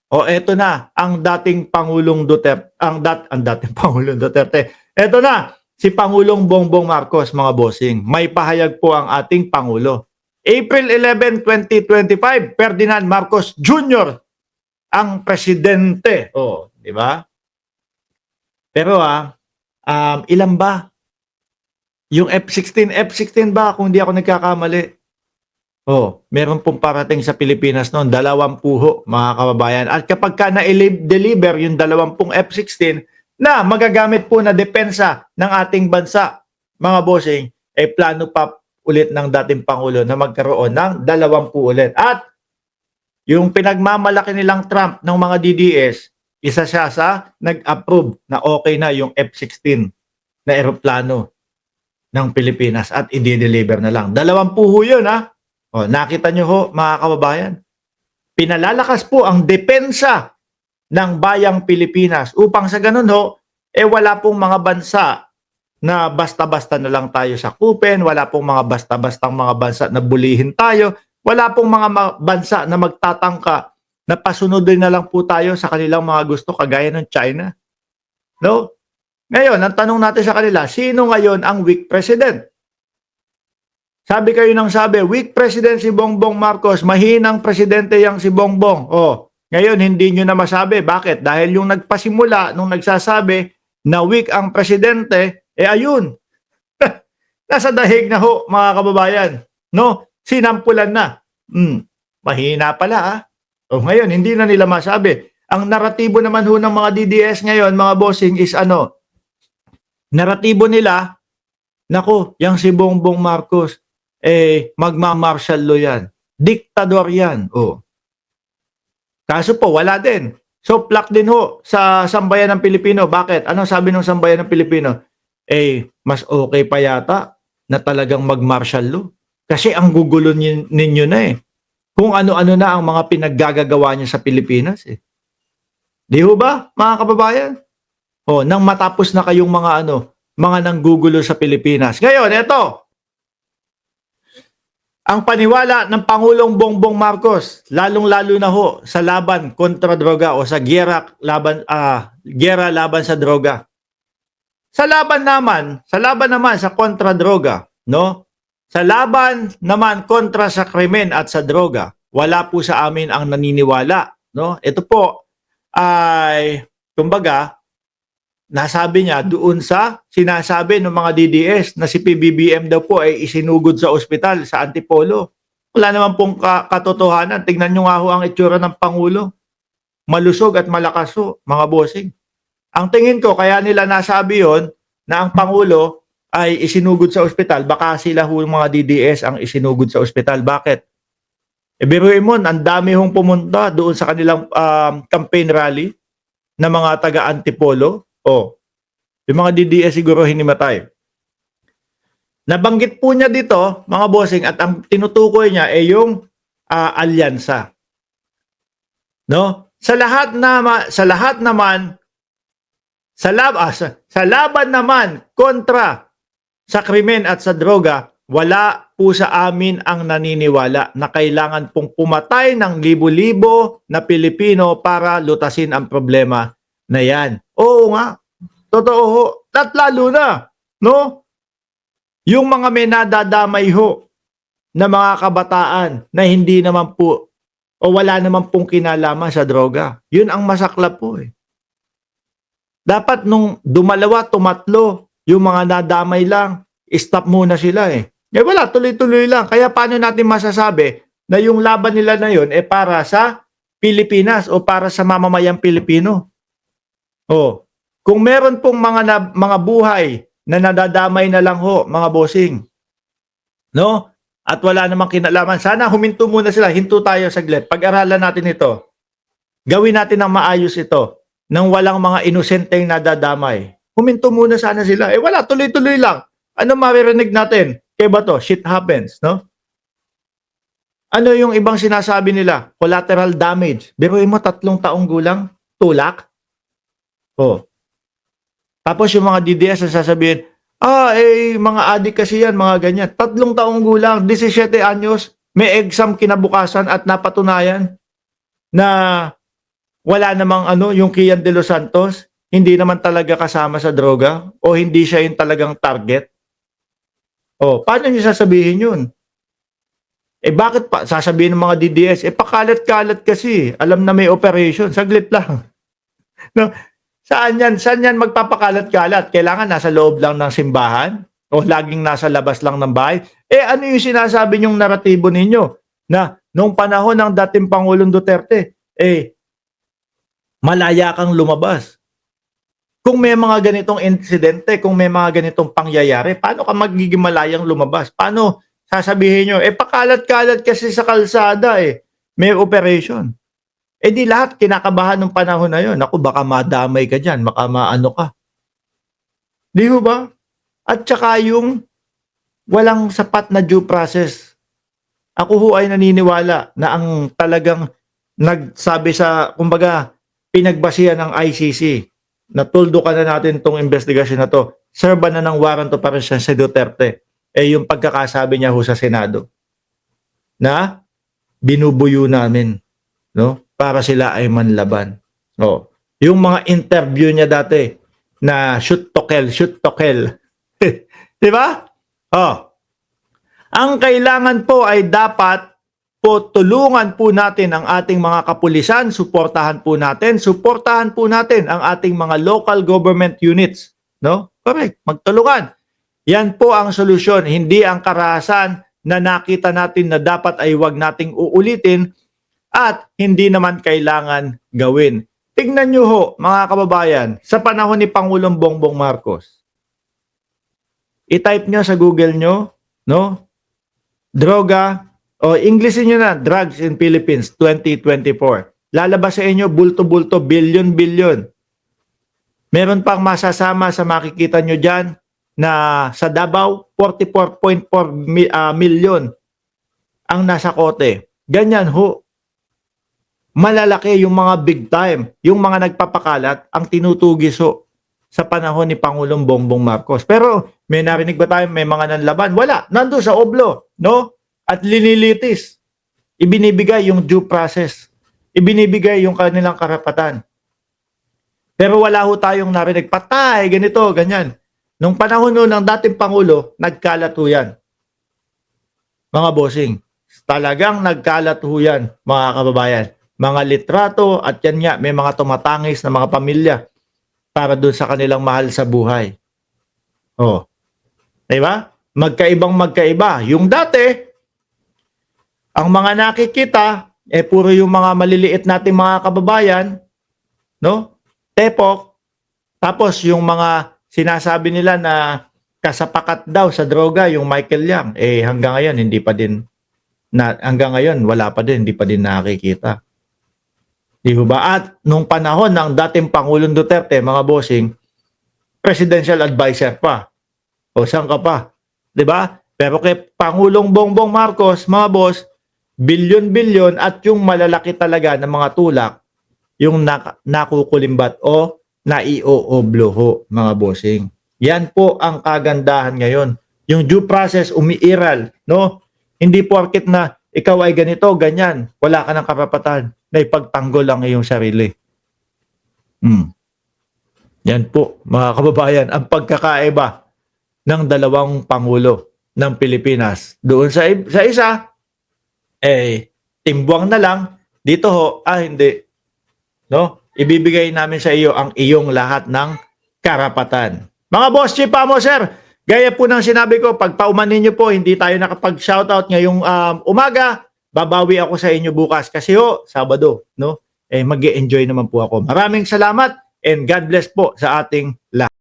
O eto na, ang dating Pangulong Duterte, ang dating Pangulong Duterte. Eto na, si Pangulong Bongbong Marcos, mga bossing. May pahayag po ang ating Pangulo. April 11, 2025, Ferdinand Marcos Jr. ang presidente. Oh, di ba? Pero ilan ba? Yung F-16, F-16 ba kung di ako nagkakamali? Oh, meron pong parating sa Pilipinas noon, 20 ho, mga kababayan. At kapag ka na-deliver yung 20 F-16 na magagamit po na depensa ng ating bansa, mga bossing, eh plano pa ulit ng dating Pangulo na magkaroon ng 20 ulit. At yung pinagmamalaki nilang Trump ng mga DDS, isa siya sa nag-approve na okay na yung F-16 na eroplano ng Pilipinas at i-deliver na lang. 20 ho yun, ha? O, nakita nyo ho, mga kababayan. Pinalalakas po ang depensa ng bayang Pilipinas upang sa ganun ho, wala pong mga bansa na basta-basta na lang tayo sakupin, wala pong mga basta-bastang mga bansa na bulihin tayo, wala pong mga bansa na magtatangka na pasunodin na lang po tayo sa kanilang mga gusto kagaya ng China. No? Ngayon, ang tanong natin sa kanila, sino ngayon ang weak president? Sabi kayo nang sabi, weak president si Bongbong Marcos, mahinang presidente yang si Bongbong. Oh, ngayon hindi nyo na masabi. Bakit? Dahil yung nagpasimula, nung nagsasabi na weak ang presidente, ayun. Nasa dahig na ho, mga kababayan. No? Sinampulan na. Mahina pala, ha? Oh, ngayon, hindi na nila masabi. Ang naratibo naman ho ng mga DDS ngayon, mga bossing, is ano? Naratibo nila, nako, yang si Bongbong Marcos, magma-martial law yan. Diktador yan. Oh. Kaso po, wala din. So, plak din ho sa sambayan ng Pilipino. Bakit? Ano sabi ng sambayan ng Pilipino? Mas okay pa yata na talagang mag-martial law. Kasi ang gugulo ninyo na kung ano-ano na ang mga pinaggagawa niyo sa Pilipinas Di ho ba, mga kababayan? Oh, nang matapos na kayong mga nanggugulo sa Pilipinas. Ngayon, eto. Ang paniwala ng Pangulong Bongbong Marcos, lalong-lalo na ho sa laban kontra droga o sa giyera laban sa droga. Sa laban naman sa kontra droga, no? Sa laban naman kontra sa krimen at sa droga, wala po sa amin ang naniniwala, no? Ito po ay kumbaga nasabi niya doon sa sinasabi ng mga DDS na si PBBM daw po ay isinugod sa ospital sa Antipolo. Wala naman pong katotohanan. Tingnan nyo nga ho ang itsura ng Pangulo. Malusog at malakas ho, mga bossing. Ang tingin ko, kaya nila nasabi yon na ang Pangulo ay isinugod sa ospital. Baka sila ho mga DDS ang isinugod sa ospital. Bakit? Biruin mo, ang dami hong pumunta doon sa kanilang campaign rally na mga taga-Antipolo. Oh, yung mga DDS siguro hinimatay. Nabanggit po niya dito, mga bossing, at ang tinutukoy niya ay yung alyansa. No? Sa laban naman kontra sa krimen at sa droga, wala po sa amin ang naniniwala na kailangan pong pumatay ng libo-libo na Pilipino para lutasin ang problema na yan. Oo nga, totoo ho. At lalo na, no? Yung mga may nadadamay ho na mga kabataan na hindi naman po o wala naman pong kinalaman sa droga. Yun ang masaklap po Dapat nung dumalawa, tumatlo, yung mga nadamay lang, stop muna sila wala, tuloy-tuloy lang. Kaya paano natin masasabi na yung laban nila na yun para sa Pilipinas o para sa mamamayang Pilipino? Oh, kung meron pong mga buhay na nadadamay na lang ho, mga bossing, no? At wala namang kinalaman, sana huminto muna sila, hinto tayo saglit. Pag-aralan natin ito. Gawin natin ng maayos ito, nang walang mga inosenteng nadadamay. Huminto muna sana sila. Wala, tuloy-tuloy lang. Ano maririnig natin? Kaya ba to? Shit happens, no? Ano yung ibang sinasabi nila? Collateral damage. Biruin mo, 3 taong gulang, tulak. Oh. Tapos yung mga DDS na sasabihin, mga adik kasi yan, mga ganyan. 3 taong gulang, 17 anyos, may exam kinabukasan at napatunayan na wala namang ano, yung Kian De Los Santos, hindi naman talaga kasama sa droga o hindi siya yung talagang target? O, paano niyo sasabihin yun? Eh bakit pa sasabihin ng mga DDS, eh pakalat-kalat kasi, alam na may operation, saglit lang. No? Saan yan magpapakalat-kalat? Kailangan nasa loob lang ng simbahan? O laging nasa labas lang ng bahay? Eh ano yung sinasabi niyong naratibo ninyo? Na nung panahon ng dating Pangulong Duterte, eh malaya kang lumabas. Kung may mga ganitong insidente, kung may mga ganitong pangyayari, paano ka magiging malayang lumabas? Paano sasabihin nyo? Eh pakalat-kalat kasi sa kalsada eh. May operation. Eh di lahat kinakabahan ng panahon na yun. Naku, baka madamay ka dyan, baka maano ka. Di ho ba? At saka yung walang sapat na due process. Ako ho ay naniniwala na ang talagang nagsabi sa, kumbaga, pinagbasihan ng ICC, natuldukan na natin itong investigasyon na to, serba na ng warrant of arrest si Duterte, eh yung pagkakasabi niya ho sa Senado, na binubuyo namin, no? Para sila ay manlaban. No. Yung mga interview niya dati na shoot to kill. Di ba? Oh. Ang kailangan po ay dapat po tulungan po natin ang ating mga kapulisan, suportahan po natin ang ating mga local government units, no? Correct, magtulungan. Yan po ang solusyon, hindi ang karahasan na nakita natin na dapat ay wag nating uulitin at hindi naman kailangan gawin. Tingnan nyo ho, mga kababayan, sa panahon ni Pangulong Bongbong Marcos, i-type nyo sa Google nyo, no? Droga, o Englishin nyo na, drugs in Philippines 2024. Lalabas sa inyo, bulto-bulto, billion-billion. Meron pang masasama sa makikita nyo dyan na sa Davao, 44.4 million ang nasa kote. Ganyan ho. Malalaki yung mga big time, yung mga nagpapakalat, ang tinutugis ho sa panahon ni Pangulong Bongbong Marcos. Pero may narinig ba tayo, may mga nanlaban? Wala, nando sa oblo, no? At linilitis. Ibinibigay yung due process. Ibinibigay yung kanilang karapatan. Pero wala ho tayong narinig, patay, ganito, ganyan. Nung panahon ng dating Pangulo, nagkalat ho yan. Mga bossing, talagang nagkalat ho yan, mga kababayan. Mga litrato at yan nga, may mga tumatangis na mga pamilya para doon sa kanilang mahal sa buhay. Oh. Diba? Magkaibang-magkaiba. Yung dati, ang mga nakikita, eh puro yung mga maliliit nating mga kababayan, no? Tepok. Tapos yung mga sinasabi nila na kasapakat daw sa droga, yung Michael Yang, eh hanggang ngayon hindi pa din hanggang ngayon wala pa din, hindi pa din nakikita. Di ba? At nung panahon ng dating Pangulong Duterte, mga bossing, presidential advisor pa. O saan ka pa? Di ba? Pero kay Pangulong Bongbong Marcos, mga boss, bilyon-bilyon at yung malalaki talaga ng mga tulak, yung nakukulimbat o naioblo ho, mga bossing. Yan po ang kagandahan ngayon. Yung due process umiiral, no? Hindi porket na ikaw ay ganito, ganyan, wala ka ng karapatan na ipagtanggol ang iyong sarili. Yan po, mga kababayan, ang pagkakaiba ng dalawang pangulo ng Pilipinas. Doon sa isa, eh, timbuang na lang. Dito ho, hindi. No? Ibibigay namin sa iyo ang iyong lahat ng karapatan. Mga boss, chipa mo, sir. Gaya po ng sinabi ko, pag paumanin nyo po, hindi tayo nakapag-shoutout ngayong umaga, babawi ako sa inyo bukas. Kasi ho, Sabado, no? Eh, mag-e-enjoy naman po ako. Maraming salamat and God bless po sa ating lahat.